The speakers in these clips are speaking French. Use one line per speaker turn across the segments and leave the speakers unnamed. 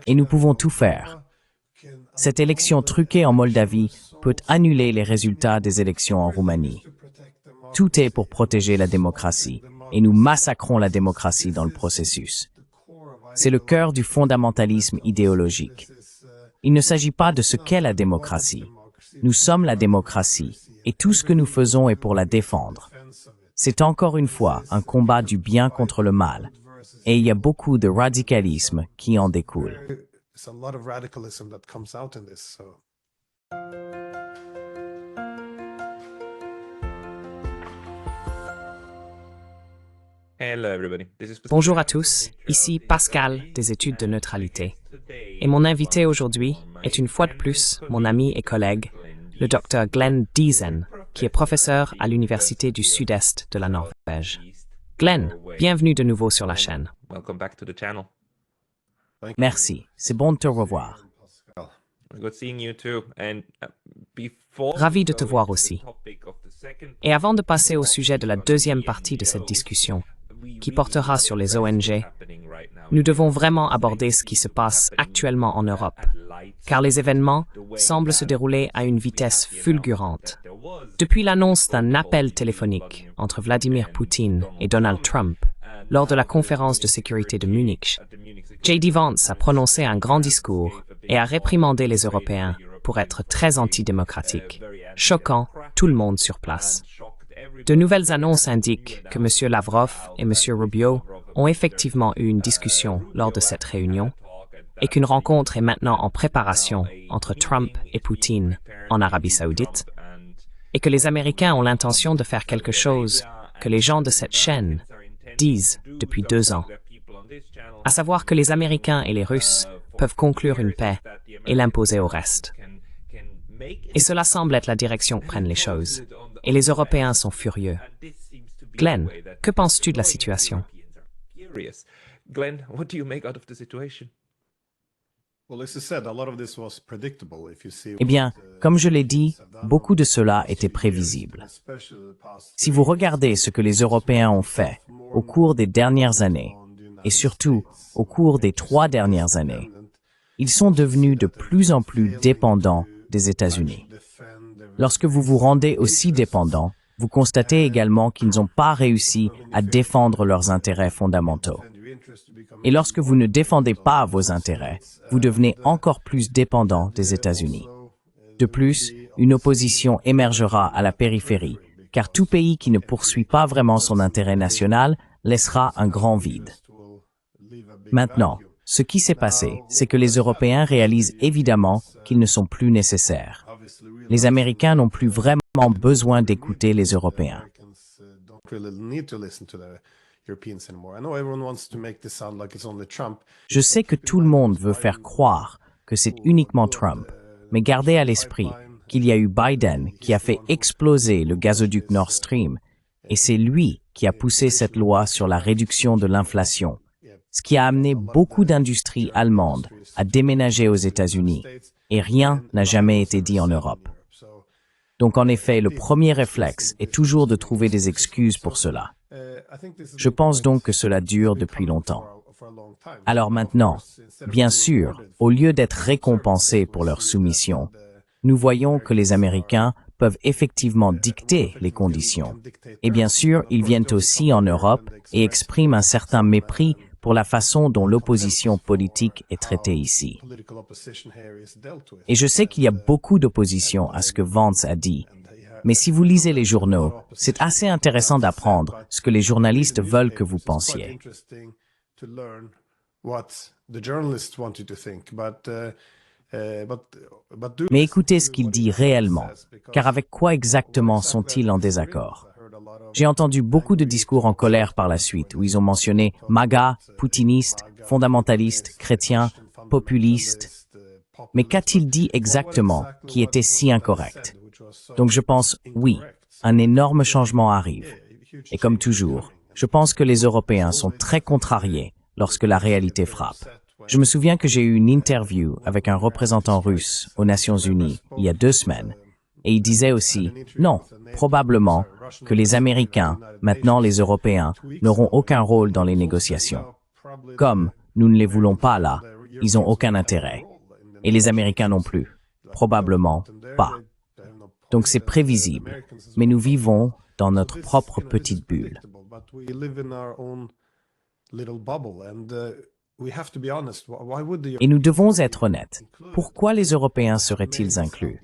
Et nous pouvons tout faire. Cette élection truquée en Moldavie peut annuler les résultats des élections en Roumanie. Tout est pour protéger la démocratie, et nous massacrons la démocratie dans le processus. C'est le cœur du fondamentalisme idéologique. Il ne s'agit pas de ce qu'est la démocratie. Nous sommes la démocratie, et tout ce que nous faisons est pour la défendre. C'est encore une fois un combat du bien contre le mal, et il y a beaucoup de radicalisme qui en découle.
Bonjour à tous, ici Pascal des études de neutralité. Et mon invité aujourd'hui est une fois de plus mon ami et collègue, le Dr Glenn Diesen, qui est professeur à l'Université du Sud-Est de la Norvège. Glenn, bienvenue de nouveau sur la chaîne.
Merci, c'est bon de te revoir.
Ravi de te voir aussi. Et avant de passer au sujet de la deuxième partie de cette discussion, qui portera sur les ONG, nous devons vraiment aborder ce qui se passe actuellement en Europe, car les événements semblent se dérouler à une vitesse fulgurante. Depuis l'annonce d'un appel téléphonique entre Vladimir Poutine et Donald Trump lors de la conférence de sécurité de Munich, J.D. Vance a prononcé un grand discours et a réprimandé les Européens pour être très antidémocratiques, choquant tout le monde sur place. De nouvelles annonces indiquent que M. Lavrov et M. Rubio ont effectivement eu une discussion lors de cette réunion et qu'une rencontre est maintenant en préparation entre Trump et Poutine en Arabie Saoudite et que les Américains ont l'intention de faire quelque chose que les gens de cette chaîne disent depuis 2 ans, à savoir que les Américains et les Russes peuvent conclure une paix et l'imposer au reste. Et cela semble être la direction que prennent les choses. Et les Européens sont furieux. Glenn, que penses-tu de la situation?
Eh bien, comme je l'ai dit, beaucoup de cela était prévisible. Si vous regardez ce que les Européens ont fait au cours des dernières années, et surtout au cours des 3 dernières années, ils sont devenus de plus en plus dépendants des États-Unis. Lorsque vous vous rendez aussi dépendants, vous constatez également qu'ils n'ont pas réussi à défendre leurs intérêts fondamentaux. Et lorsque vous ne défendez pas vos intérêts, vous devenez encore plus dépendant des États-Unis. De plus, une opposition émergera à la périphérie, car tout pays qui ne poursuit pas vraiment son intérêt national laissera un grand vide. Maintenant, ce qui s'est passé, c'est que les Européens réalisent évidemment qu'ils ne sont plus nécessaires. Les Américains n'ont plus vraiment besoin d'écouter les Européens. Je sais que tout le monde veut faire croire que c'est uniquement Trump, mais gardez à l'esprit qu'il y a eu Biden qui a fait exploser le gazoduc Nord Stream, et c'est lui qui a poussé cette loi sur la réduction de l'inflation, ce qui a amené beaucoup d'industries allemandes à déménager aux États-Unis, et rien n'a jamais été dit en Europe. Donc en effet, le premier réflexe est toujours de trouver des excuses pour cela. Je pense donc que cela dure depuis longtemps. Alors maintenant, bien sûr, au lieu d'être récompensés pour leur soumission, nous voyons que les Américains peuvent effectivement dicter les conditions. Et bien sûr, ils viennent aussi en Europe et expriment un certain mépris pour la façon dont l'opposition politique est traitée ici. Et je sais qu'il y a beaucoup d'opposition à ce que Vance a dit, mais si vous lisez les journaux, c'est assez intéressant d'apprendre ce que les journalistes veulent que vous pensiez. Mais écoutez ce qu'il dit réellement, car avec quoi exactement sont-ils en désaccord? J'ai entendu beaucoup de discours en colère par la suite, où ils ont mentionné MAGA, poutiniste, fondamentaliste, chrétien, populiste. Mais qu'a-t-il dit exactement qui était si incorrect? Donc je pense, oui, un énorme changement arrive. Et comme toujours, je pense que les Européens sont très contrariés lorsque la réalité frappe. Je me souviens que j'ai eu une interview avec un représentant russe aux Nations Unies il y a 2 semaines, et il disait aussi, non, probablement que les Américains, maintenant les Européens, n'auront aucun rôle dans les négociations. Comme nous ne les voulons pas là, ils n'ont aucun intérêt. Et les Américains non plus. Probablement pas. Donc c'est prévisible. Mais nous vivons dans notre propre petite bulle. Et nous devons être honnêtes. Pourquoi les Européens seraient-ils inclus?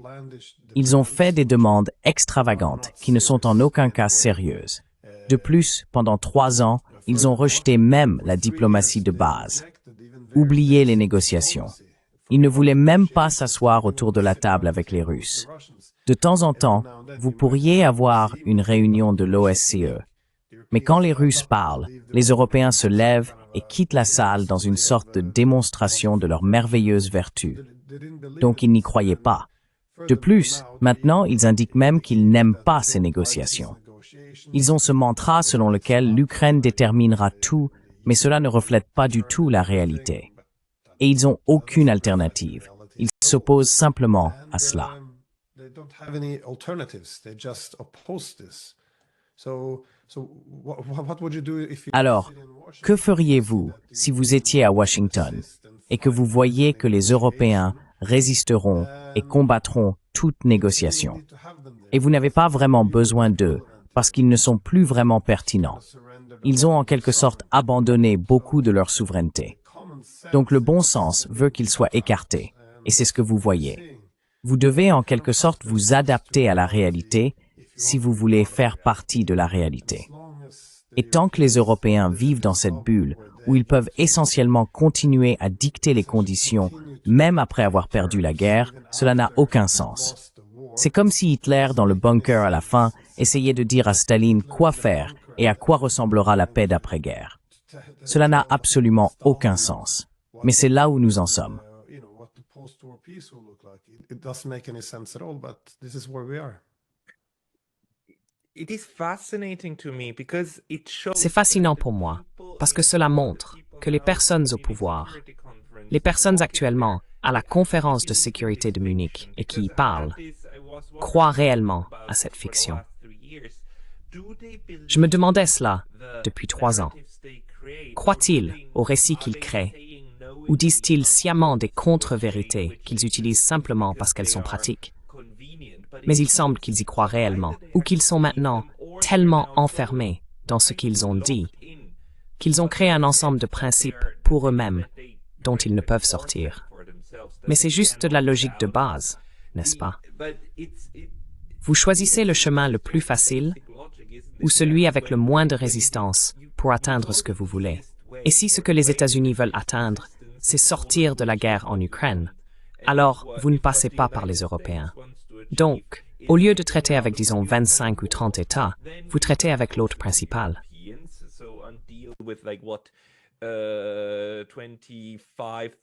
Ils ont fait des demandes extravagantes qui ne sont en aucun cas sérieuses. De plus, pendant 3 ans, ils ont rejeté même la diplomatie de base. Oubliez les négociations. Ils ne voulaient même pas s'asseoir autour de la table avec les Russes. De temps en temps, vous pourriez avoir une réunion de l'OSCE. Mais quand les Russes parlent, les Européens se lèvent et quittent la salle dans une sorte de démonstration de leur merveilleuse vertu. Donc ils n'y croyaient pas. De plus, maintenant, ils indiquent même qu'ils n'aiment pas ces négociations. Ils ont ce mantra selon lequel l'Ukraine déterminera tout, mais cela ne reflète pas du tout la réalité. Et ils n'ont aucune alternative. Ils s'opposent simplement à cela. Alors, que feriez-vous si vous étiez à Washington et que vous voyez que les Européens résisteront et combattront toute négociation? Et vous n'avez pas vraiment besoin d'eux parce qu'ils ne sont plus vraiment pertinents. Ils ont en quelque sorte abandonné beaucoup de leur souveraineté. Donc le bon sens veut qu'ils soient écartés, et c'est ce que vous voyez. Vous devez en quelque sorte vous adapter à la réalité si vous voulez faire partie de la réalité. Et tant que les Européens vivent dans cette bulle où ils peuvent essentiellement continuer à dicter les conditions, même après avoir perdu la guerre, cela n'a aucun sens. C'est comme si Hitler, dans le bunker à la fin, essayait de dire à Staline quoi faire et à quoi ressemblera la paix d'après-guerre. Cela n'a absolument aucun sens. Mais c'est là où nous en sommes.
C'est fascinant pour moi, parce que cela montre que les personnes au pouvoir, les personnes actuellement à la conférence de sécurité de Munich et qui y parlent, croient réellement à cette fiction. Je me demandais cela depuis 3 ans. Croient-ils au récit qu'ils créent, ou disent-ils sciemment des contre-vérités qu'ils utilisent simplement parce qu'elles sont pratiques? Mais il semble qu'ils y croient réellement, ou qu'ils sont maintenant tellement enfermés dans ce qu'ils ont dit, qu'ils ont créé un ensemble de principes pour eux-mêmes dont ils ne peuvent sortir. Mais c'est juste de la logique de base, n'est-ce pas? Vous choisissez le chemin le plus facile ou celui avec le moins de résistance pour atteindre ce que vous voulez. Et si ce que les États-Unis veulent atteindre, c'est sortir de la guerre en Ukraine, alors vous ne passez pas par les Européens. Donc, au lieu de traiter avec, disons, 25 ou 30 États, vous traitez avec l'hôte principal.
25,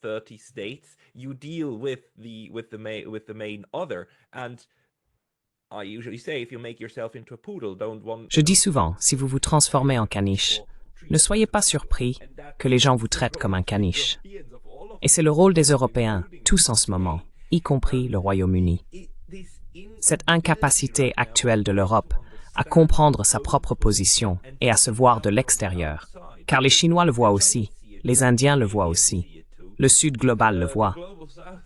30 states, you deal with the main other, and I usually say if you make yourself into a poodle, don't want.
Je dis souvent, si vous vous transformez en caniche, ne soyez pas surpris que les gens vous traitent comme un caniche. Et c'est le rôle des Européens, tous en ce moment, y compris le Royaume-Uni. Cette incapacité actuelle de l'Europe à comprendre sa propre position et à se voir de l'extérieur, car les Chinois le voient aussi, les Indiens le voient aussi, le Sud global le voit,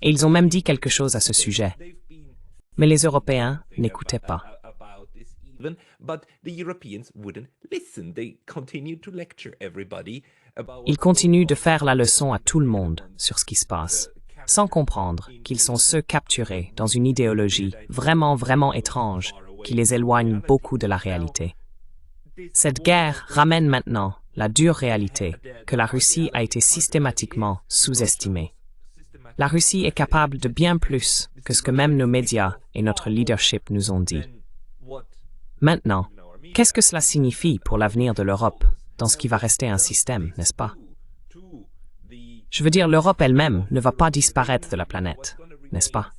et ils ont même dit quelque chose à ce sujet. Mais les Européens n'écoutaient pas. Ils continuent de faire la leçon à tout le monde sur ce qui se passe, sans comprendre qu'ils sont ceux capturés dans une idéologie vraiment étrange qui les éloigne beaucoup de la réalité. Cette guerre ramène maintenant la dure réalité que la Russie a été systématiquement sous-estimée. La Russie est capable de bien plus que ce que même nos médias et notre leadership nous ont dit. Maintenant, qu'est-ce que cela signifie pour l'avenir de l'Europe dans ce qui va rester un système, n'est-ce pas? Je veux dire, l'Europe elle-même ne va pas disparaître de la planète, n'est-ce pas?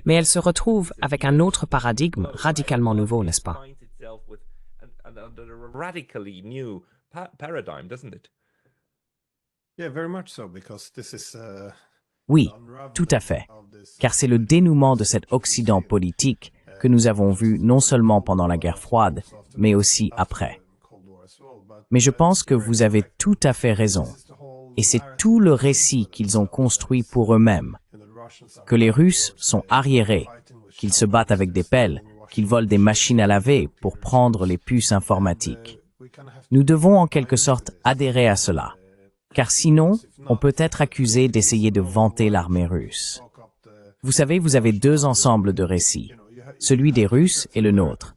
Mais elle se retrouve avec un autre paradigme radicalement nouveau, n'est-ce pas?
Oui, tout à fait, car c'est le dénouement de cet Occident politique que nous avons vu non seulement pendant la guerre froide, mais aussi après. Mais je pense que vous avez tout à fait raison. Et c'est tout le récit qu'ils ont construit pour eux-mêmes. Que les Russes sont arriérés, qu'ils se battent avec des pelles, qu'ils volent des machines à laver pour prendre les puces informatiques. Nous devons en quelque sorte adhérer à cela. Car sinon, on peut être accusé d'essayer de vanter l'armée russe. Vous savez, vous avez deux ensembles de récits, celui des Russes et le nôtre.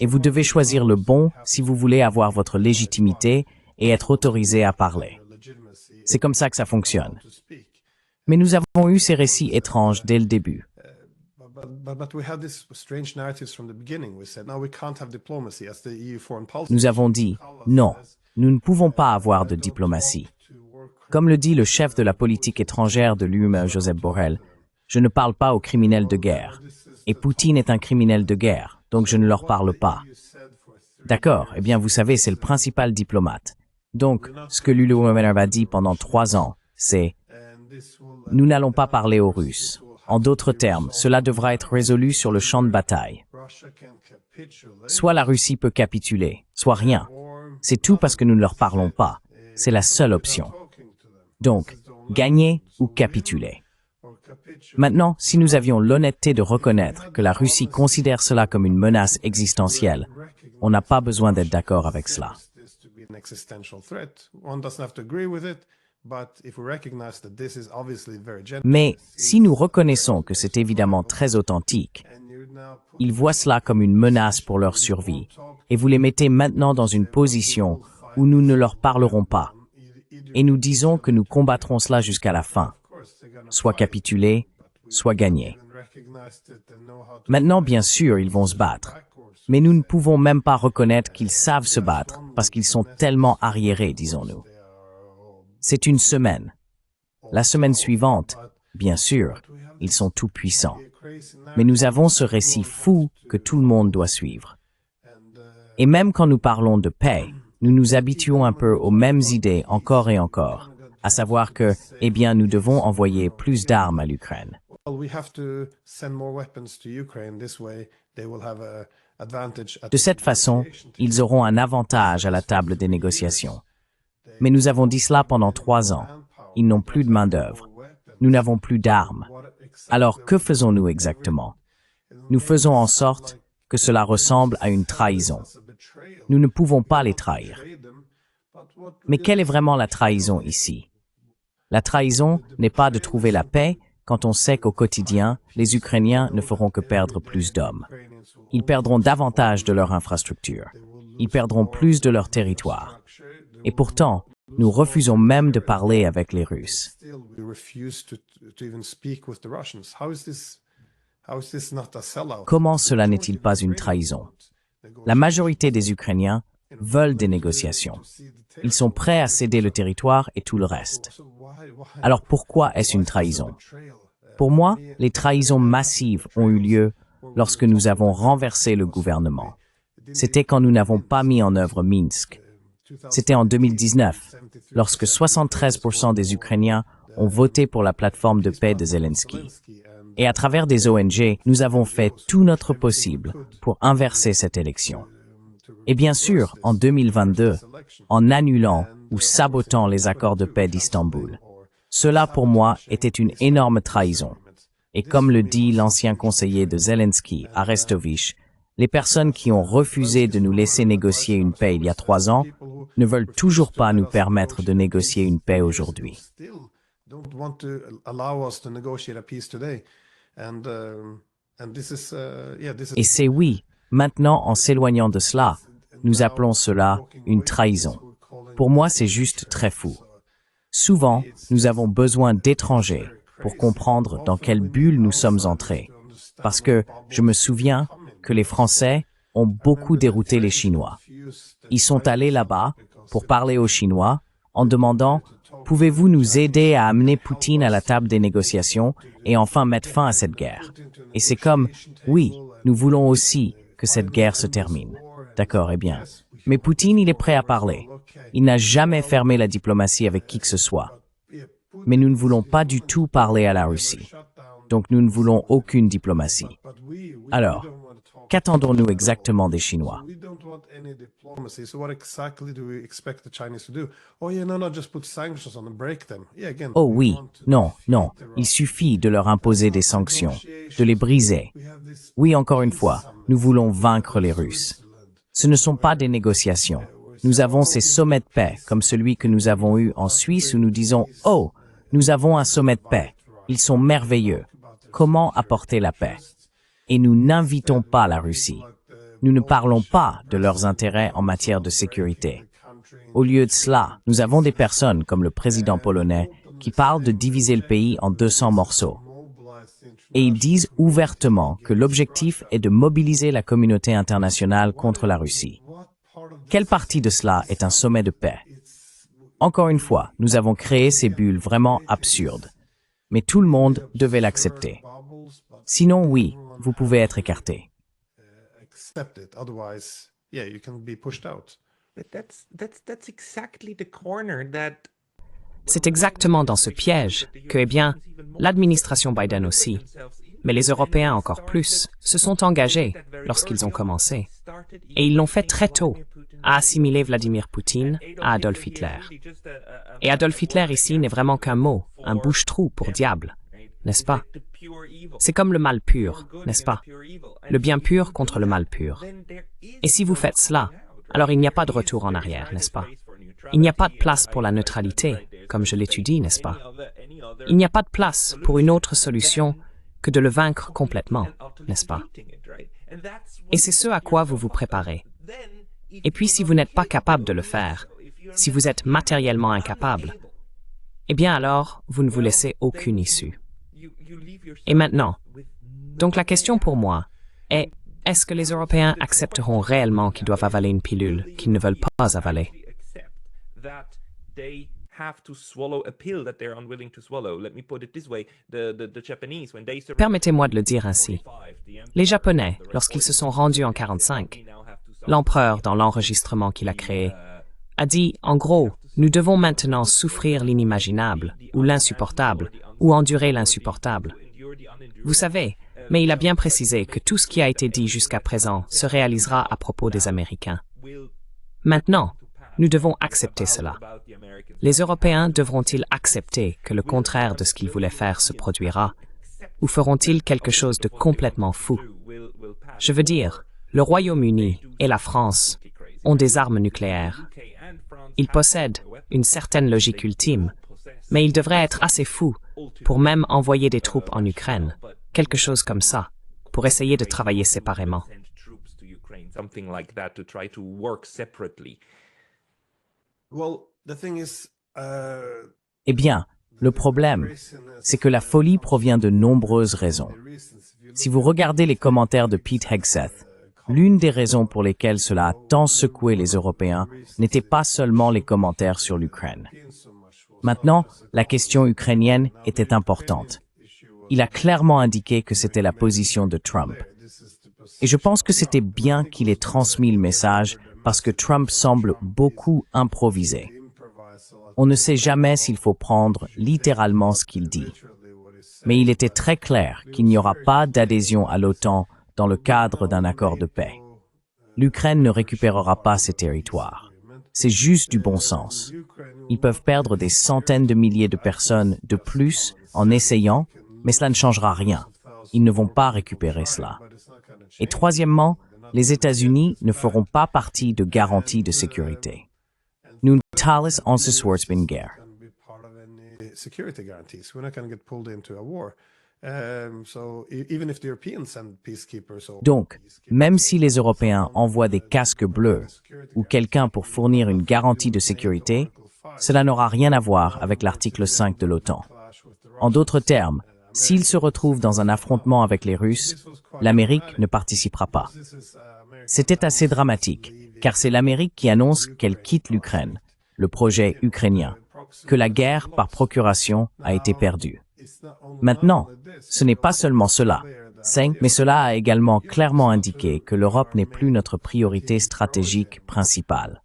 Et vous devez choisir le bon si vous voulez avoir votre légitimité et être autorisé à parler. C'est comme ça que ça fonctionne. Mais nous avons eu ces récits étranges dès le début. Nous avons dit, non, nous ne pouvons pas avoir de diplomatie. Comme le dit le chef de la politique étrangère de l'UE, Joseph Borrell, je ne parle pas aux criminels de guerre. Et Poutine est un criminel de guerre, donc je ne leur parle pas. D'accord, eh bien vous savez, c'est le principal diplomate. Donc, ce que l'UE a dit pendant 3 ans, c'est « Nous n'allons pas parler aux Russes ». En d'autres termes, cela devra être résolu sur le champ de bataille. Soit la Russie peut capituler, soit rien. C'est tout parce que nous ne leur parlons pas. C'est la seule option. Donc, gagner ou capituler. Maintenant, si nous avions l'honnêteté de reconnaître que la Russie considère cela comme une menace existentielle, on n'a pas besoin d'être d'accord avec cela. Mais si nous reconnaissons que c'est évidemment très authentique, ils voient cela comme une menace pour leur survie, et vous les mettez maintenant dans une position où nous ne leur parlerons pas. Et nous disons que nous combattrons cela jusqu'à la fin, soit capituler, soit gagner. Maintenant, bien sûr, ils vont se battre, mais nous ne pouvons même pas reconnaître qu'ils savent se battre parce qu'ils sont tellement arriérés, disons-nous. C'est une semaine. La semaine suivante, bien sûr, ils sont tout-puissants. Mais nous avons ce récit fou que tout le monde doit suivre. Et même quand nous parlons de paix, nous nous habituons un peu aux mêmes idées encore et encore, à savoir que, eh bien, nous devons envoyer plus d'armes à l'Ukraine. De cette façon, ils auront un avantage à la table des négociations. Mais nous avons dit cela pendant 3 ans. Ils n'ont plus de main-d'œuvre. Nous n'avons plus d'armes. Alors, que faisons-nous exactement? Nous faisons en sorte que cela ressemble à une trahison. Nous ne pouvons pas les trahir. Mais quelle est vraiment la trahison ici? La trahison n'est pas de trouver la paix quand on sait qu'au quotidien, les Ukrainiens ne feront que perdre plus d'hommes. Ils perdront davantage de leur infrastructure. Ils perdront plus de leur territoire. Et pourtant, nous refusons même de parler avec les Russes. Comment cela n'est-il pas une trahison? La majorité des Ukrainiens veulent des négociations. Ils sont prêts à céder le territoire et tout le reste. Alors pourquoi est-ce une trahison? Pour moi, les trahisons massives ont eu lieu lorsque nous avons renversé le gouvernement. C'était quand nous n'avons pas mis en œuvre Minsk. C'était en 2019, lorsque 73% des Ukrainiens ont voté pour la plateforme de paix de Zelensky. Et à travers des ONG, nous avons fait tout notre possible pour inverser cette élection. Et bien sûr, en 2022, en annulant ou sabotant les accords de paix d'Istanbul. Cela, pour moi, était une énorme trahison. Et comme le dit l'ancien conseiller de Zelensky, Arestovich, les personnes qui ont refusé de nous laisser négocier une paix il y a 3 ans ne veulent toujours pas nous permettre de négocier une paix aujourd'hui. Et c'est oui, maintenant en s'éloignant de cela, nous appelons cela une trahison. Pour moi, c'est juste très fou. Souvent, nous avons besoin d'étrangers pour comprendre dans quelle bulle nous sommes entrés. Parce que je me souviens que les Français ont beaucoup dérouté les Chinois. Ils sont allés là-bas pour parler aux Chinois en demandant « Pouvez-vous nous aider à amener Poutine à la table des négociations et enfin mettre fin à cette guerre ?» Et c'est comme « Oui, nous voulons aussi que cette guerre se termine. » D'accord, eh bien. Mais Poutine, il est prêt à parler. Il n'a jamais fermé la diplomatie avec qui que ce soit. Mais nous ne voulons pas du tout parler à la Russie. Donc nous ne voulons aucune diplomatie. Alors, Qu'attendons-nous exactement des Chinois? Oh oui, non, non, il suffit de leur imposer des sanctions, de les briser. Oui, encore une fois, nous voulons vaincre les Russes. Ce ne sont pas des négociations. Nous avons ces sommets de paix, comme celui que nous avons eu en Suisse où nous disons « Oh, nous avons un sommet de paix. Ils sont merveilleux. Comment apporter la paix ?» Et nous n'invitons pas la Russie. Nous ne parlons pas de leurs intérêts en matière de sécurité. Au lieu de cela, nous avons des personnes comme le président polonais qui parlent de diviser le pays en 200 morceaux. Et ils disent ouvertement que l'objectif est de mobiliser la communauté internationale contre la Russie. Quelle partie de cela est un sommet de paix? Encore une fois, nous avons créé ces bulles vraiment absurdes. Mais tout le monde devait l'accepter. Sinon, oui, vous pouvez être écarté.
C'est exactement dans ce piège que, eh bien, l'administration Biden aussi, mais les Européens encore plus, se sont engagés lorsqu'ils ont commencé. Et ils l'ont fait très tôt, à assimiler Vladimir Poutine à Adolf Hitler. Et Adolf Hitler ici n'est vraiment qu'un mot, un bouche-trou pour diable, n'est-ce pas? C'est comme le mal pur, n'est-ce pas? Le bien pur contre le mal pur. Et si vous faites cela, alors il n'y a pas de retour en arrière, n'est-ce pas? Il n'y a pas de place pour la neutralité, comme je l'étudie, n'est-ce pas? Il n'y a pas de place pour une autre solution que de le vaincre complètement, n'est-ce pas? Et c'est ce à quoi vous vous préparez. Et puis si vous n'êtes pas capable de le faire, si vous êtes matériellement incapable, eh bien alors, vous ne vous laissez aucune issue. Et maintenant, donc la question pour moi est, est-ce que les Européens accepteront réellement qu'ils doivent avaler une pilule qu'ils ne veulent pas avaler? Permettez-moi de le dire ainsi. Les Japonais, lorsqu'ils se sont rendus en 1945, l'empereur, dans l'enregistrement qu'il a créé, a dit, en gros, nous devons maintenant souffrir l'inimaginable, ou l'insupportable, ou endurer l'insupportable. Vous savez, mais il a bien précisé que tout ce qui a été dit jusqu'à présent se réalisera à propos des Américains. Maintenant, nous devons accepter cela. Les Européens devront-ils accepter que le contraire de ce qu'ils voulaient faire se produira, ou feront-ils quelque chose de complètement fou? Je veux dire, le Royaume-Uni et la France ont des armes nucléaires. Ils possèdent une certaine logique ultime, mais ils devraient être assez fous pour même envoyer des troupes en Ukraine, quelque chose comme ça, pour essayer de travailler séparément.
Eh bien, le problème, c'est que la folie provient de nombreuses raisons. Si vous regardez les commentaires de Pete Hegseth, l'une des raisons pour lesquelles cela a tant secoué les Européens n'était pas seulement les commentaires sur l'Ukraine. Maintenant, la question ukrainienne était importante. Il a clairement indiqué que c'était la position de Trump. Et je pense que c'était bien qu'il ait transmis le message parce que Trump semble beaucoup improviser. On ne sait jamais s'il faut prendre littéralement ce qu'il dit. Mais il était très clair qu'il n'y aura pas d'adhésion à l'OTAN dans le cadre d'un accord de paix. L'Ukraine ne récupérera pas ses territoires. C'est juste du bon sens. Ils peuvent perdre des centaines de milliers de personnes de plus en essayant, mais cela ne changera rien. Ils ne vont pas récupérer cela. Et troisièmement, les États-Unis ne feront pas partie de garanties de sécurité. Nous talas onsuswartsbin guerre. Donc, même si les Européens envoient des casques bleus ou quelqu'un pour fournir une garantie de sécurité, cela n'aura rien à voir avec l'article 5 de l'OTAN. En d'autres termes, s'ils se retrouvent dans un affrontement avec les Russes, l'Amérique ne participera pas. C'était assez dramatique, car c'est l'Amérique qui annonce qu'elle quitte l'Ukraine, le projet ukrainien, que la guerre par procuration a été perdue. Maintenant, ce n'est pas seulement cela, mais cela a également clairement indiqué que l'Europe n'est plus notre priorité stratégique principale.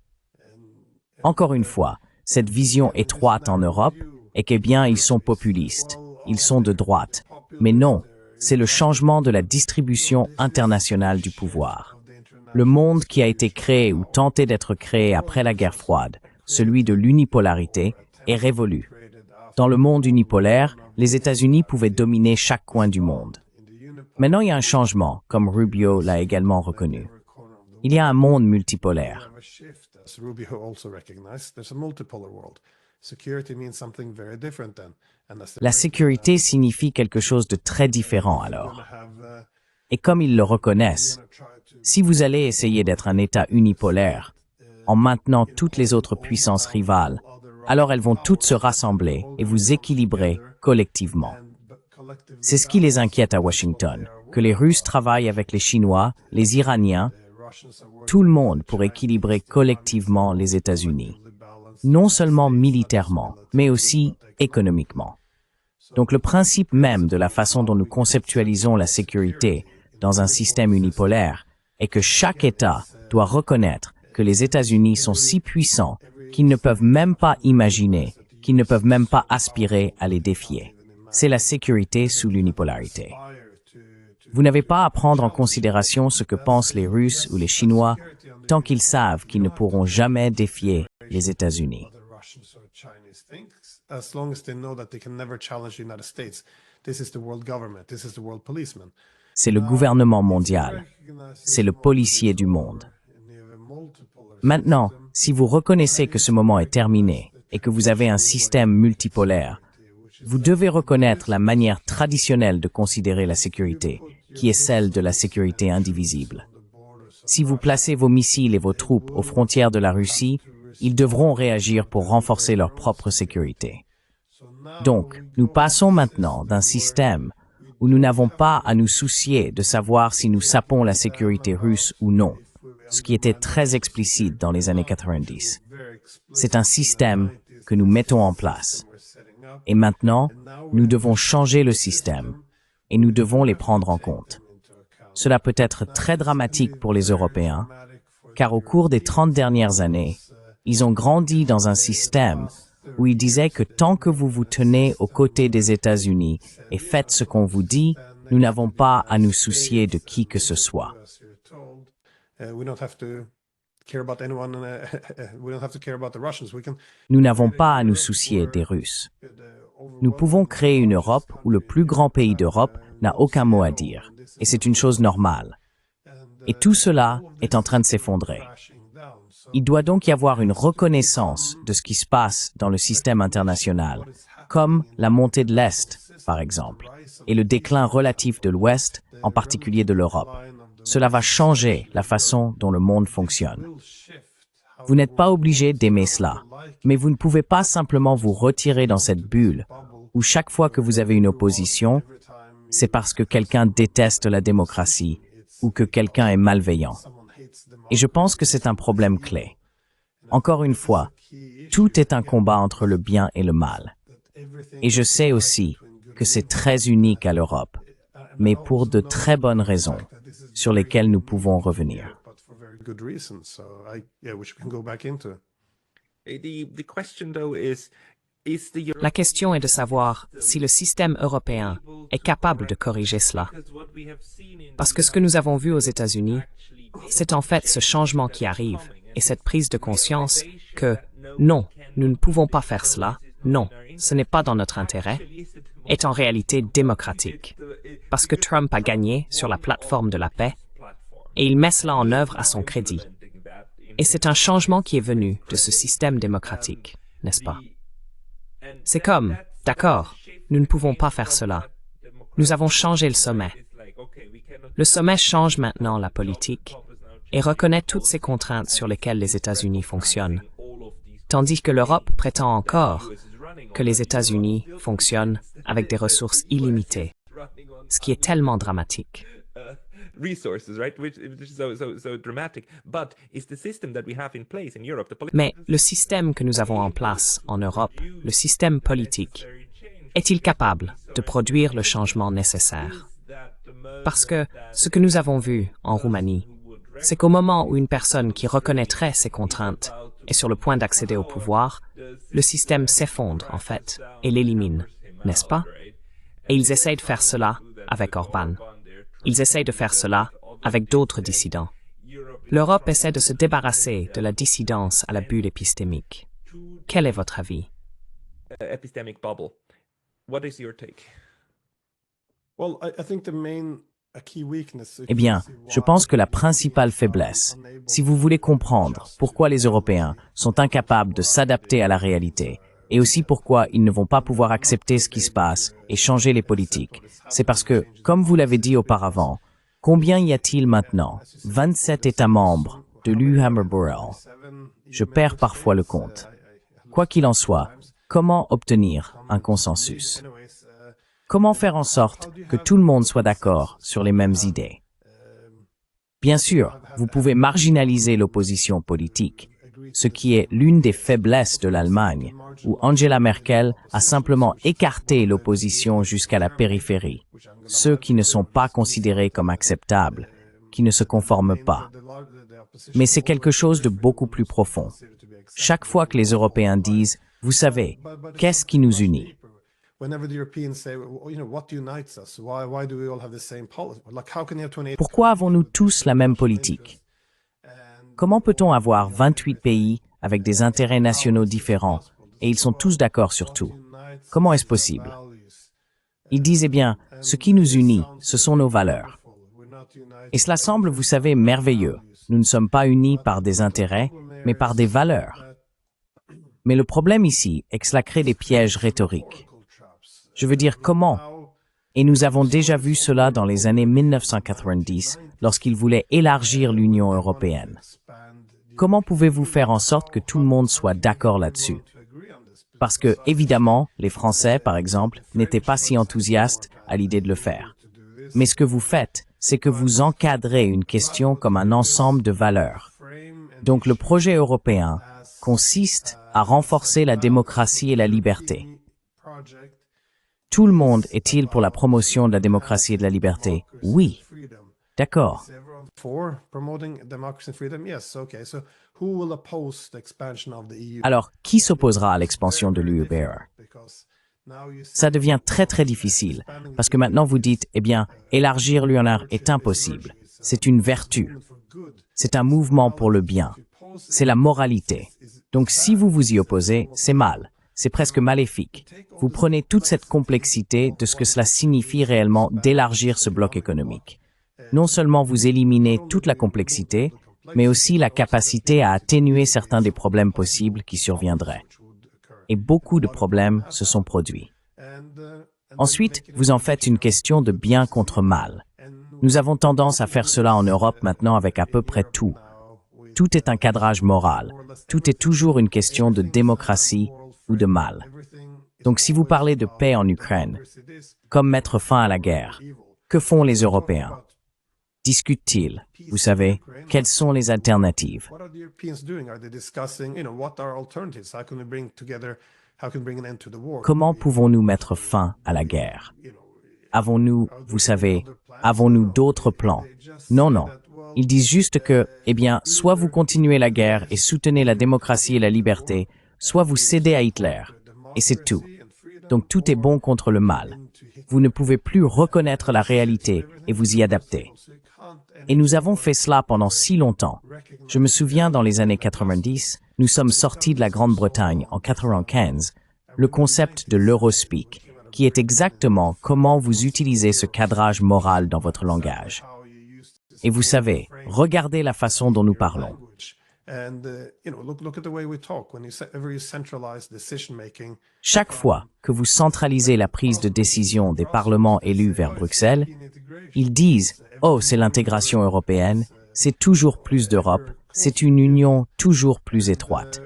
Encore une fois, cette vision étroite en Europe est que bien ils sont populistes, ils sont de droite. Mais non, c'est le changement de la distribution internationale du pouvoir. Le monde qui a été créé ou tenté d'être créé après la guerre froide, celui de l'unipolarité, est révolu. Dans le monde unipolaire, les États-Unis pouvaient dominer chaque coin du monde. Maintenant, il y a un changement, comme Rubio l'a également reconnu. Il y a un monde multipolaire. La sécurité signifie quelque chose de très différent alors. Et comme ils le reconnaissent, si vous allez essayer d'être un État unipolaire, en maintenant toutes les autres puissances rivales, alors elles vont toutes se rassembler et vous équilibrer collectivement. C'est ce qui les inquiète à Washington, que les Russes travaillent avec les Chinois, les Iraniens, tout le monde pour équilibrer collectivement les États-Unis, non seulement militairement, mais aussi économiquement. Donc le principe même de la façon dont nous conceptualisons la sécurité dans un système unipolaire est que chaque État doit reconnaître que les États-Unis sont si puissants qu'ils ne peuvent même pas imaginer, qu'ils ne peuvent même pas aspirer à les défier. C'est la sécurité sous l'unipolarité. Vous n'avez pas à prendre en considération ce que pensent les Russes ou les Chinois tant qu'ils savent qu'ils ne pourront jamais défier les États-Unis. C'est le gouvernement mondial. C'est le policier du monde. Maintenant, si vous reconnaissez que ce moment est terminé et que vous avez un système multipolaire, vous devez reconnaître la manière traditionnelle de considérer la sécurité, qui est celle de la sécurité indivisible. Si vous placez vos missiles et vos troupes aux frontières de la Russie, ils devront réagir pour renforcer leur propre sécurité. Donc, nous passons maintenant d'un système où nous n'avons pas à nous soucier de savoir si nous sapons la sécurité russe ou non, ce qui était très explicite dans les années 90. C'est un système que nous mettons en place. Et maintenant, nous devons changer le système et nous devons les prendre en compte. Cela peut être très dramatique pour les Européens, car au cours des 30 dernières années, ils ont grandi dans un système où ils disaient que tant que vous vous tenez aux côtés des États-Unis et faites ce qu'on vous dit, nous n'avons pas à nous soucier de qui que ce soit. Nous n'avons pas à nous soucier des Russes. Nous pouvons créer une Europe où le plus grand pays d'Europe n'a aucun mot à dire, et c'est une chose normale. Et tout cela est en train de s'effondrer. Il doit donc y avoir une reconnaissance de ce qui se passe dans le système international, comme la montée de l'Est, par exemple, et le déclin relatif de l'Ouest, en particulier de l'Europe. Cela va changer la façon dont le monde fonctionne. Vous n'êtes pas obligé d'aimer cela, mais vous ne pouvez pas simplement vous retirer dans cette bulle où chaque fois que vous avez une opposition, c'est parce que quelqu'un déteste la démocratie ou que quelqu'un est malveillant. Et je pense que c'est un problème clé. Encore une fois, tout est un combat entre le bien et le mal. Et je sais aussi que c'est très unique à l'Europe, mais pour de très bonnes raisons, sur lesquelles nous pouvons revenir.
La question est de savoir si le système européen est capable de corriger cela. Parce que ce que nous avons vu aux États-Unis, c'est en fait ce changement qui arrive et cette prise de conscience que non, nous ne pouvons pas faire cela, non, ce n'est pas dans notre intérêt, est en réalité démocratique. Parce que Trump a gagné sur la plateforme de la paix et il met cela en œuvre à son crédit. Et c'est un changement qui est venu de ce système démocratique, n'est-ce pas? C'est comme, d'accord, nous ne pouvons pas faire cela. Nous avons changé le sommet. Le sommet change maintenant la politique et reconnaît toutes ces contraintes sur lesquelles les États-Unis fonctionnent, tandis que l'Europe prétend encore que les États-Unis fonctionnent avec des ressources illimitées, ce qui est tellement dramatique. Mais le système que nous avons en place en Europe, le système politique, est-il capable de produire le changement nécessaire? Parce que ce que nous avons vu en Roumanie, c'est qu'au moment où une personne qui reconnaîtrait ces contraintes est sur le point d'accéder au pouvoir, le système s'effondre en fait et l'élimine, n'est-ce pas? Et ils essayent de faire cela avec Orban. Ils essayent de faire cela avec d'autres dissidents. L'Europe essaie de se débarrasser de la dissidence à la bulle épistémique. Quel est votre avis?
Epistemic bubble. What is your take?
Eh bien, je pense que la principale faiblesse, si vous voulez comprendre pourquoi les Européens sont incapables de s'adapter à la réalité, et aussi pourquoi ils ne vont pas pouvoir accepter ce qui se passe et changer les politiques, c'est parce que, comme vous l'avez dit auparavant, combien y a-t-il maintenant? 27 États membres de l'UHammerBorrell. Je perds parfois le compte. Quoi qu'il en soit, comment obtenir un consensus? Comment faire en sorte que tout le monde soit d'accord sur les mêmes idées? Bien sûr, vous pouvez marginaliser l'opposition politique, ce qui est l'une des faiblesses de l'Allemagne, où Angela Merkel a simplement écarté l'opposition jusqu'à la périphérie, ceux qui ne sont pas considérés comme acceptables, qui ne se conforment pas. Mais c'est quelque chose de beaucoup plus profond. Chaque fois que les Européens disent « Vous savez, qu'est-ce qui nous unit ?» Pourquoi avons-nous tous la même politique? Comment peut-on avoir 28 pays avec des intérêts nationaux différents et ils sont tous d'accord sur tout? Comment est-ce possible? Ils disent, eh bien, ce qui nous unit, ce sont nos valeurs. Et cela semble, vous savez, merveilleux. Nous ne sommes pas unis par des intérêts, mais par des valeurs. Mais le problème ici est que cela crée des pièges rhétoriques. Je veux dire, comment? Et nous avons déjà vu cela dans les années 1990, lorsqu'ils voulaient élargir l'Union européenne. Comment pouvez-vous faire en sorte que tout le monde soit d'accord là-dessus? Parce que, évidemment, les Français, par exemple, n'étaient pas si enthousiastes à l'idée de le faire. Mais ce que vous faites, c'est que vous encadrez une question comme un ensemble de valeurs. Donc le projet européen consiste à renforcer la démocratie et la liberté. Tout le monde est-il pour la promotion de la démocratie et de la liberté? Oui. D'accord. Alors, qui s'opposera à l'expansion de l'UEBR? Ça devient très très difficile, parce que maintenant vous dites, eh bien, élargir l'UNR est impossible. C'est une vertu. C'est un mouvement pour le bien. C'est la moralité. Donc si vous vous y opposez, c'est mal. C'est presque maléfique. Vous prenez toute cette complexité de ce que cela signifie réellement d'élargir ce bloc économique. Non seulement vous éliminez toute la complexité, mais aussi la capacité à atténuer certains des problèmes possibles qui surviendraient. Et beaucoup de problèmes se sont produits. Ensuite, vous en faites une question de bien contre mal. Nous avons tendance à faire cela en Europe maintenant avec à peu près tout. Tout est un cadrage moral. Tout est toujours une question de démocratie ou de mal. Donc si vous parlez de paix en Ukraine, comme mettre fin à la guerre, que font les Européens? Discutent-ils? Vous savez, quelles sont les alternatives? Comment pouvons-nous mettre fin à la guerre? Avons-nous, vous savez, avons-nous d'autres plans? Non, non. Ils disent juste que, eh bien, soit vous continuez la guerre et soutenez la démocratie et la liberté, soit vous cédez à Hitler. Et c'est tout. Donc tout est bon contre le mal. Vous ne pouvez plus reconnaître la réalité et vous y adapter. Et nous avons fait cela pendant si longtemps. Je me souviens dans les années 90, nous sommes sortis de la Grande-Bretagne en 95, le concept de l'Eurospeak, qui est exactement comment vous utilisez ce cadrage moral dans votre langage. Et vous savez, regardez la façon dont nous parlons. Chaque fois que vous centralisez la prise de décision des parlements élus vers Bruxelles, ils disent « Oh, c'est l'intégration européenne, c'est toujours plus d'Europe, c'est une union toujours plus étroite. »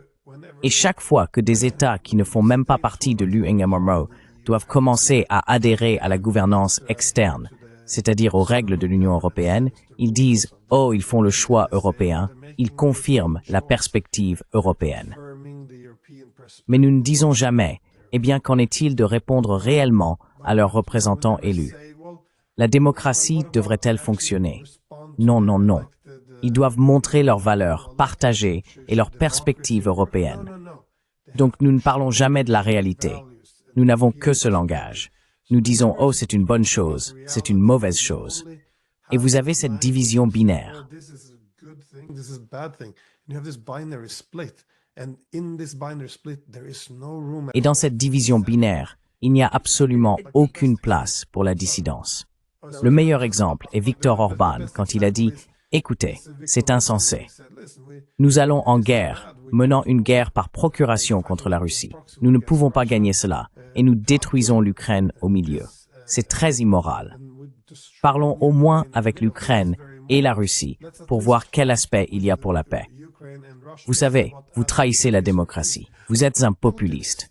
Et chaque fois que des États qui ne font même pas partie de l'UNMRO doivent commencer à adhérer à la gouvernance externe, c'est-à-dire aux règles de l'Union européenne, ils disent « Oh, ils font le choix européen », ils confirment la perspective européenne. Mais nous ne disons jamais « Eh bien, qu'en est-il de répondre réellement à leurs représentants élus ?» La démocratie devrait-elle fonctionner? Non, non, non. Ils doivent montrer leurs valeurs partagées et leurs perspectives européennes. Donc nous ne parlons jamais de la réalité. Nous n'avons que ce langage. Nous disons « Oh, c'est une bonne chose, c'est une mauvaise chose ». Et vous avez cette division binaire. Et dans cette division binaire, il n'y a absolument aucune place pour la dissidence. Le meilleur exemple est Viktor Orban quand il a dit « Écoutez, c'est insensé. Nous allons en guerre, menant une guerre par procuration contre la Russie. Nous ne pouvons pas gagner cela, et nous détruisons l'Ukraine au milieu. C'est très immoral. Parlons au moins avec l'Ukraine et la Russie pour voir quel aspect il y a pour la paix. Vous savez, vous trahissez la démocratie. Vous êtes un populiste.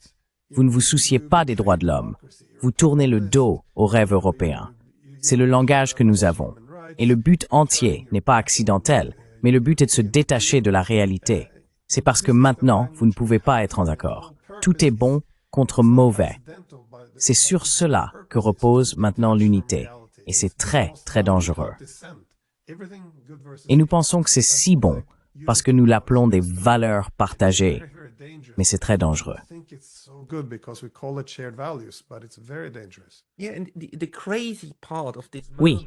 Vous ne vous souciez pas des droits de l'homme. Vous tournez le dos aux rêves européens. C'est le langage que nous avons. Et le but entier n'est pas accidentel, mais le but est de se détacher de la réalité. C'est parce que maintenant, vous ne pouvez pas être en accord. Tout est bon contre mauvais. C'est sur cela que repose maintenant l'unité. Et c'est très, très dangereux. Et nous pensons que c'est si bon parce que nous l'appelons des valeurs partagées. Mais c'est très dangereux.
Oui,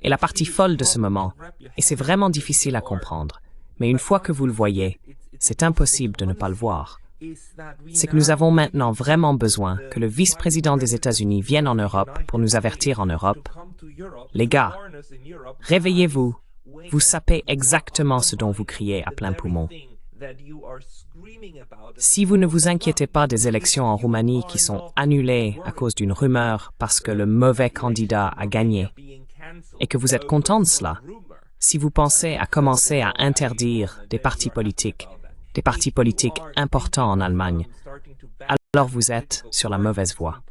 et la partie folle de ce moment, et c'est vraiment difficile à comprendre, mais une fois que vous le voyez, c'est impossible de ne pas le voir. C'est que nous avons maintenant vraiment besoin que le vice-président des États-Unis vienne en Europe pour nous avertir en Europe. Les gars, réveillez-vous, vous sapez exactement ce dont vous criez à plein poumon. Si vous ne vous inquiétez pas des élections en Roumanie qui sont annulées à cause d'une rumeur parce que le mauvais candidat a gagné, et que vous êtes content de cela, si vous pensez à commencer à interdire des partis politiques importants en Allemagne, alors vous êtes sur la mauvaise voie.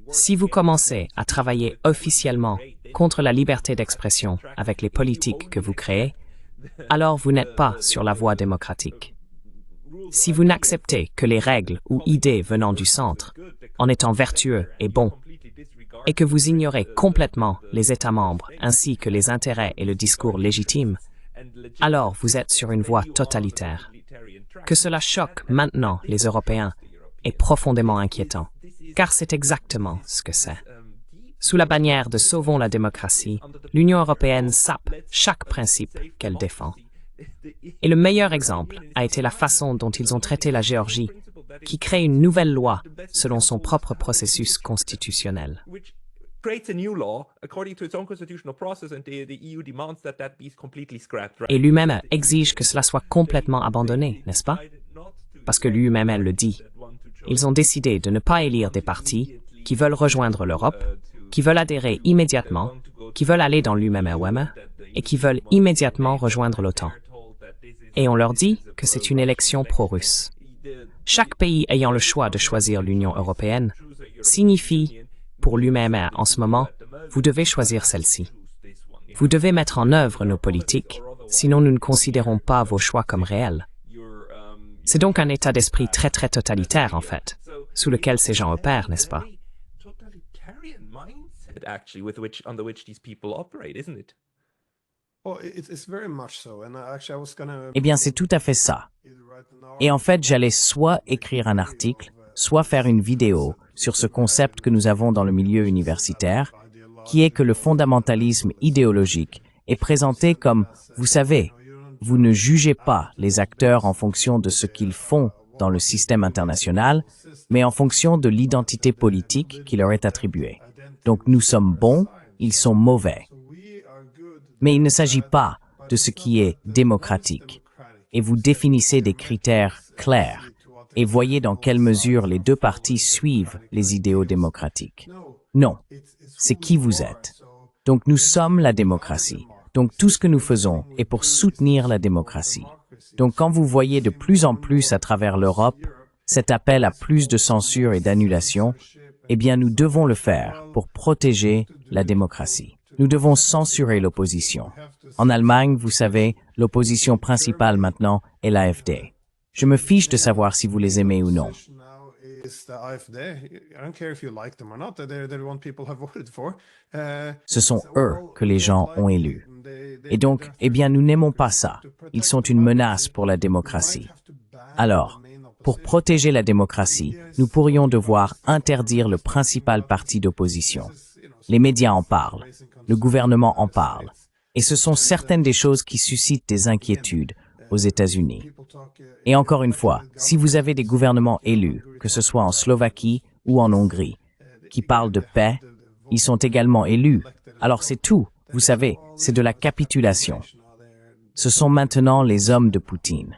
Si vous commencez à travailler officiellement contre la liberté d'expression avec les politiques que vous créez, alors vous n'êtes pas sur la voie démocratique. Si vous n'acceptez que les règles ou idées venant du centre, en étant vertueux et bons, et que vous ignorez complètement les États membres ainsi que les intérêts et le discours légitimes, alors vous êtes sur une voie totalitaire. Que cela choque maintenant les Européens est profondément inquiétant, car c'est exactement ce que c'est. Sous la bannière de Sauvons la démocratie, l'Union européenne sape chaque principe qu'elle défend. Et le meilleur exemple a été la façon dont ils ont traité la Géorgie, qui crée une nouvelle loi selon son propre processus constitutionnel. Et l'UMM exige que cela soit complètement abandonné, n'est-ce pas? Parce que l'UMM le dit. Ils ont décidé de ne pas élire des partis qui veulent rejoindre l'Europe, qui veulent adhérer immédiatement, qui veulent aller dans l'UMM et qui veulent immédiatement rejoindre l'OTAN. Et on leur dit que c'est une élection pro-russe. Chaque pays ayant le choix de choisir l'Union européenne signifie, pour l'UMM en ce moment, vous devez choisir celle-ci. Vous devez mettre en œuvre nos politiques, sinon nous ne considérons pas vos choix comme réels. C'est donc un état d'esprit très très totalitaire en fait, sous lequel ces gens opèrent, n'est-ce pas?
Eh bien, c'est tout à fait ça. Et en fait, j'allais soit écrire un article, soit faire une vidéo sur ce concept que nous avons dans le milieu universitaire, qui est que le fondamentalisme idéologique est présenté comme, vous savez, vous ne jugez pas les acteurs en fonction de ce qu'ils font dans le système international, mais en fonction de l'identité politique qui leur est attribuée. Donc nous sommes bons, ils sont mauvais. Mais il ne s'agit pas de ce qui est démocratique. Et vous définissez des critères clairs et voyez dans quelle mesure les deux parties suivent les idéaux démocratiques. Non, c'est qui vous êtes. Donc nous sommes la démocratie. Donc tout ce que nous faisons est pour soutenir la démocratie. Donc quand vous voyez de plus en plus à travers l'Europe cet appel à plus de censure et d'annulation, eh bien nous devons le faire pour protéger la démocratie. Nous devons censurer l'opposition. En Allemagne, vous savez, l'opposition principale maintenant est l'AfD. Je me fiche de savoir si vous les aimez ou non. Ce sont eux que les gens ont élus. Et donc, eh bien, nous n'aimons pas ça. Ils sont une menace pour la démocratie. Alors, pour protéger la démocratie, nous pourrions devoir interdire le principal parti d'opposition. Les médias en parlent, le gouvernement en parle, et ce sont certaines des choses qui suscitent des inquiétudes aux États-Unis. Et encore une fois, si vous avez des gouvernements élus, que ce soit en Slovaquie ou en Hongrie, qui parlent de paix, ils sont également élus. Alors c'est tout, vous savez, c'est de la capitulation. Ce sont maintenant les hommes de Poutine.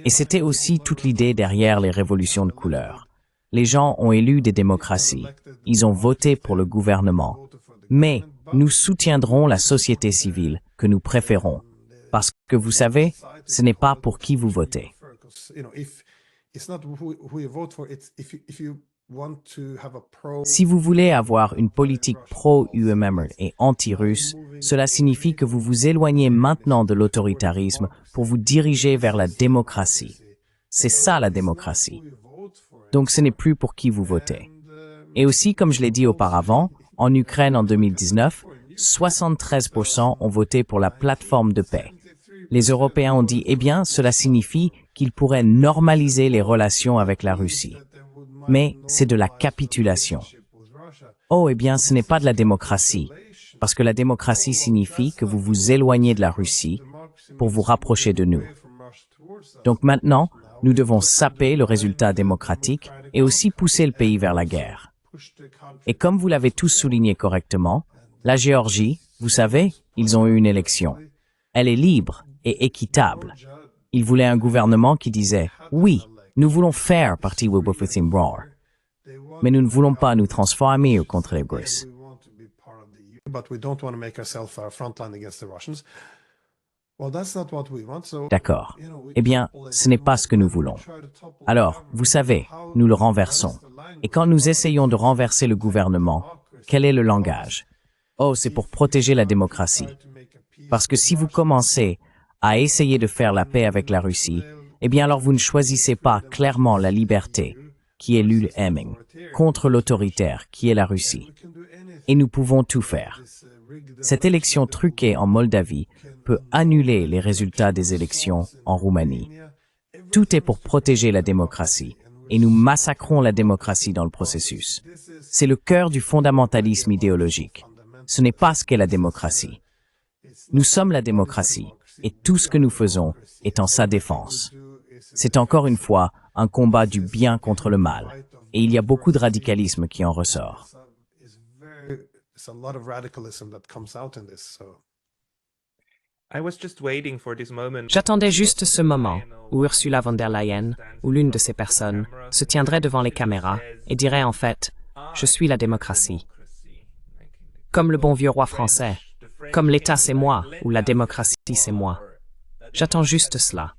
Et c'était aussi toute l'idée derrière les révolutions de couleur. Les gens ont élu des démocraties. Ils ont voté pour le gouvernement. Mais nous soutiendrons la société civile que nous préférons. Parce que vous savez, ce n'est pas pour qui vous votez. Si vous voulez avoir une politique pro-UMM et anti-russe, cela signifie que vous vous éloignez maintenant de l'autoritarisme pour vous diriger vers la démocratie. C'est ça la démocratie. Donc ce n'est plus pour qui vous votez. Et aussi, comme je l'ai dit auparavant, en Ukraine en 2019, 73% ont voté pour la plateforme de paix. Les Européens ont dit, eh bien, cela signifie qu'ils pourraient normaliser les relations avec la Russie. Mais c'est de la capitulation. Oh, eh bien, ce n'est pas de la démocratie, parce que la démocratie signifie que vous vous éloignez de la Russie pour vous rapprocher de nous. Donc maintenant, nous devons saper le résultat démocratique et aussi pousser le pays vers la guerre. Et comme vous l'avez tous souligné correctement, la Géorgie, vous savez, ils ont eu une élection. Elle est libre et équitable. Ils voulaient un gouvernement qui disait « Oui, nous voulons faire partie de Wubufuthimbrar, mais nous ne voulons pas nous transformer contre les Russes. » D'accord. Eh bien, ce n'est pas ce que nous voulons. Alors, vous savez, nous le renversons. Et quand nous essayons de renverser le gouvernement, quel est le langage? Oh, c'est pour protéger la démocratie. Parce que si vous commencez à essayer de faire la paix avec la Russie, eh bien alors vous ne choisissez pas clairement la liberté, qui est l'UMM, contre l'autoritaire, qui est la Russie. Et nous pouvons tout faire. Cette élection truquée en Moldavie peut annuler les résultats des élections en Roumanie. Tout est pour protéger la démocratie, et nous massacrons la démocratie dans le processus. C'est le cœur du fondamentalisme idéologique. Ce n'est pas ce qu'est la démocratie. Nous sommes la démocratie, et tout ce que nous faisons est en sa défense. C'est encore une fois un combat du bien contre le mal, et il y a beaucoup de radicalisme qui en ressort.
J'attendais juste ce moment où Ursula von der Leyen, ou l'une de ces personnes, se tiendrait devant les caméras et dirait en fait « Je suis la démocratie ». Comme le bon vieux roi français, comme l'État c'est moi, ou la démocratie c'est moi. J'attends juste cela.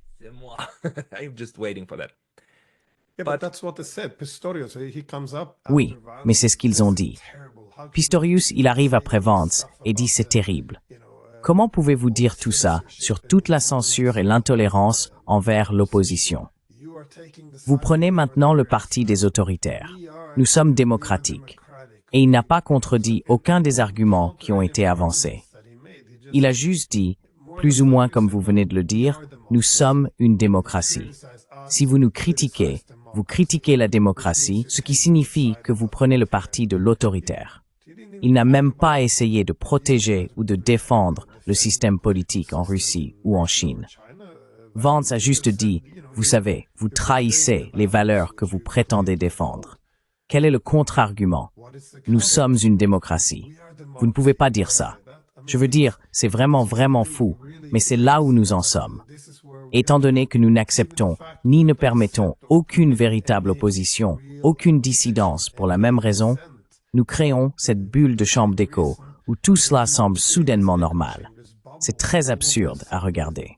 Oui, mais c'est ce qu'ils ont dit. Pistorius, il arrive après Vance et dit c'est terrible. Comment pouvez-vous dire tout ça sur toute la censure et l'intolérance envers l'opposition? Vous prenez maintenant le parti des autoritaires. Nous sommes démocratiques. Et il n'a pas contredit aucun des arguments qui ont été avancés. Il a juste dit, plus ou moins comme vous venez de le dire, nous sommes une démocratie. Si vous nous critiquez, vous critiquez la démocratie, ce qui signifie que vous prenez le parti de l'autoritaire. Il n'a même pas essayé de protéger ou de défendre le système politique en Russie ou en Chine. Vance a juste dit, vous savez, vous trahissez les valeurs que vous prétendez défendre. Quel est le contre-argument? Nous sommes une démocratie. Vous ne pouvez pas dire ça. Je veux dire, c'est vraiment fou, mais c'est là où nous en sommes. Étant donné que nous n'acceptons ni ne permettons aucune véritable opposition, aucune dissidence pour la même raison, nous créons cette bulle de chambre d'écho où tout cela semble soudainement normal. C'est très absurde à regarder.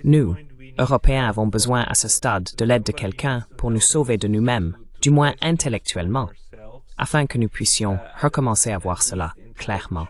Nous, Européens, avons besoin à ce stade de l'aide de quelqu'un pour nous sauver de nous-mêmes, du moins intellectuellement, afin que nous puissions recommencer à voir cela clairement.